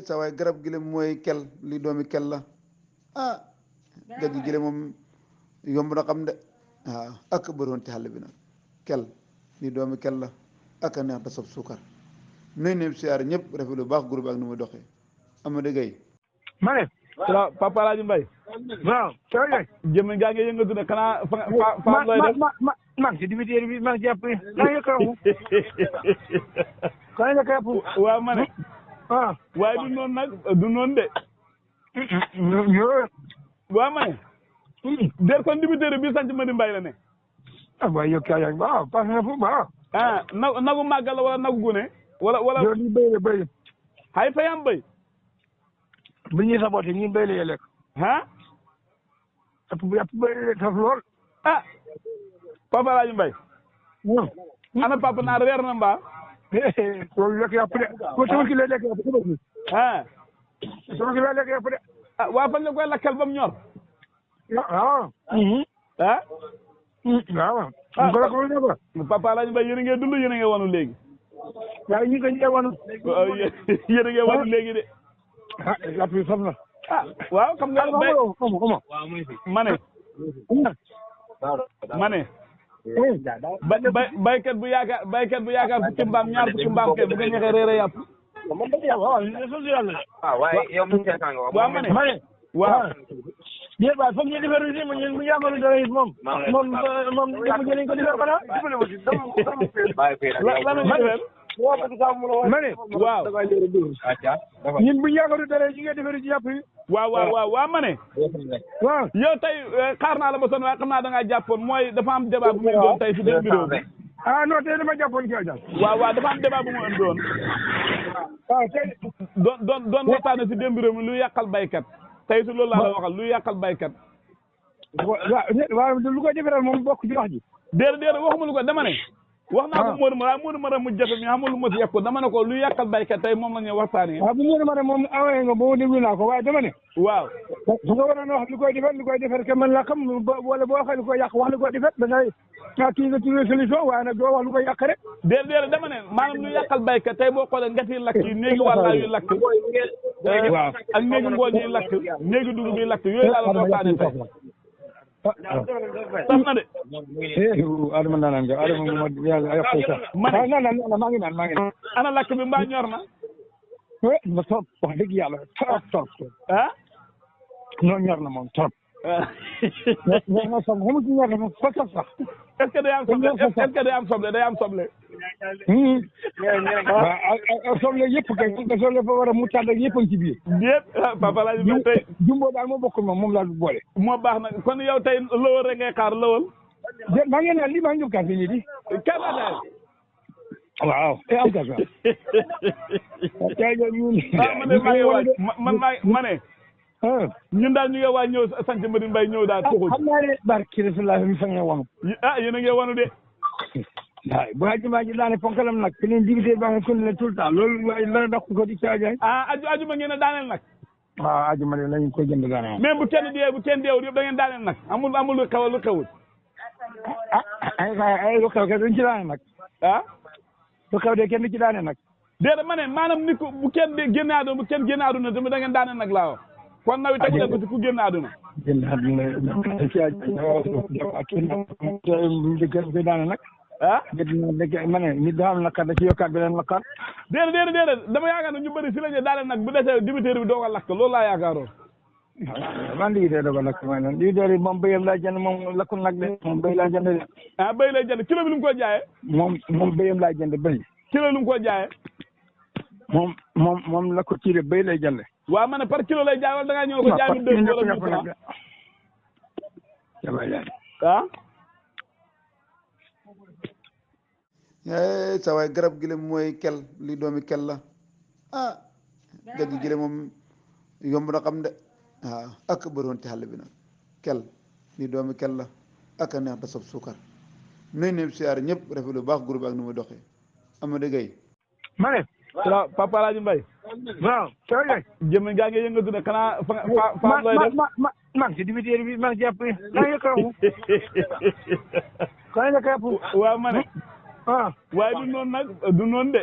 sa waay garab gi le mooy kel li doomi kel la ah gaj gi le moom yomb na xam de waaw ak bëroon ci xàll bi nag kel li doomi kel la ak a neex da saf suukar nuy ne siyaar ñëpp rafet lu baax groupe ak nu muy doxee Amadou Gueye ma ne. waaw Papa Alaaji Mbaye. waaw. soo yëg. jëmm gaa ngi yëngatu ne xanaa fa looy def maa ngi si dibiteeri bi maa ngi jàpp maa ngi yëkkaawu. kaa ngi yëkkaawu. waaw ma ne. ah. waaye du noonu nag du noonu de. waaw ma ne. der kon dibiteeri bi sant Madi Mbaye la ne. ah waaye yow kay yaa waaw parce que fu baax. ah nagu màggal la wala nagu gune. wala yow lii béy la béy. hay fayam béy. bu ñuy saboté ñun béy la yee lekk. ah. yàpp béy la saf lool. ah. Papa Alaaji Mbaye. ana papa naar reer na mbaa. loolu lekk yàpp de ko sama ki lay lekk yàpp de. ah. sama ki lay lekk yàpp de. ah waa fan nga koy lakkal ba mu ñor. waaw. ah. waaw. ko la ko ne ko. Papa Alaaji Mbaye yéen a ngi dund yéen a ngi wanu léegi. waaye ñu ngi ko ñëwee wanu. yéen a ngi wanu léegi de. ah yàpp yi saf na. ah waaw xam nga bay ma ne baykat bu yaakaar fukki mbaam ñaar fukki mbaam kay bu ko neexee réere yàpp waaw ma ne waaw yéen waaye foog ñu defar aussi ñun bu ñu amoon dara it moom dafa jëliñ ko defar xanaa lanu defar ma ne waaw ñun bu ñu yaakaaru dara ñu ngi defar ci yàpp yi waaw ma ne waaw yow tey xaar naa la ba sonn waaye xam naa da ngaa jàppoon mooy dafa am débat bu mu doon tey si den bureau bi ah non tey dama jàppoon kii ajal waaw dafa am débat bu mu indi doon waaw tey doon waxtaane si den bureau mi lu yàqal baykat tey su loolu laa la waxal lu yàqal baykat waaw lu ko defaral moom bokk ci wax ji déedéet waxuma lu ko dama ne wax naa ko Modou Mara mu jafe mi xamul lu ma si yàq ko dama ne ko lu yàqal baykat tey moom la ñuy waxtaanee. waaw bu Modou Mara moom awee nga boo déglu naa ko waaye dama ne. waaw. su nga waroon a wax lu koy defar ke man la xam wala boo waxee lu koy yàq wax lu koy defar da ngay kii nga trouvé solution waaye nag doo wax lu koy yàq rek. déedéet dama ne maanaam lu yàqal baykat tey boo xoolee ngati lakk yi néegi wàllaa yu lakk. waaw ak néegi ngooñ yi lakk néegi dugub yi lakk yooyu laa la waxtaanee tey. sax na de. Adama naan nga Adama moom yàlla yokk sax. maa ngi naan. ana lakk bi mbaa ñor na. ma trop wax dëgg yàlla trop. ah. non ñor na moom trop. ñor na soble xamul si ñor na moom fa sax. est-ce que day am soble est-ce que day am soble day am soble. waaw soble yëpp kay soble fa war a mu tànn ak yëpp a ngi ci biir. déet Papa Alaaji Mbaye tey. jumbo daal moo bokkul moom laa boole. moo baax nag kon yow tey lawal rek ngay xaar lawal. déet maa ngi naan lii maa ngi ñëw kàddu gi di. kàddu gi. waaw. am kàddu gi. ma ne. ñun daal ñu ngi waa ñëw sant Madi Mbaye ñëw daal. xam naa ne barki Rasulullah mi fa ngeen wanu. Yéen a ngi wanu de. waaw bu àjjuma ji daane ponkalam nag te leen dibité baa nga continué tout le temps loolu la dox ko di caajaay. ajuma ngeen a daaneel nag. waaw àjjuma de lañu koy jënd daaneel. mais bu kenn deewul yëpp da ngeen daaneel nag amul lu xewul. ay lu xew ke duñ ci daane nag. lu xew de kenn du ci daane nag. déedéet ma ne maanaam nit ku bu kenn génne àdduna tamit da ngeen daane nag laa wax. kon nawet tegu leen ko ci ku génn àdduna. génn àdduna ci daane nag. ma ne nit daa am nakar da ci yokkaat beneen nakar. déedéet dama yaakaar ne ñu bëri si la ñu daane nag bu desee dibiteer bi doog a lakk loolu laa yaakaaroon. man dibiteer doog a lakk mooy lan dibiteer bi moom béyam laa jënd moom lakkul nag de moom béy laa jënd de. béy lay jënd kilo bi lu mu ko jaayee. moom béyam laa jënd béy. kilo lu mu ko jaayee. moom la ko tiire béy lay jënd. waaw ma ne par kilo lay jaay wala da ngaa ñëw ko jaay mu dégg wala sa waay garab gi le mooy kel li doomi kel la ah gaj gi le moom yomb na xam de waaw ak bëroon ci xàll bi nag kel li doomi kel la ak a neex da saf suukar nuy ne siyaar ñëpp rafet lu baax groupe ak nu muy doxee Amadou Gueye ma ne waaw Papa Alaaji Mbaye waaw soo yëg jëmm gaa ngi yëngatu ne xanaa fa looy def maa ngi si dibiteeri bi maa ngi jàpp maa ngi yëkkaawu kaa ngi yëkkaawu waaw ma ne waaye du noonu nag du noonu de.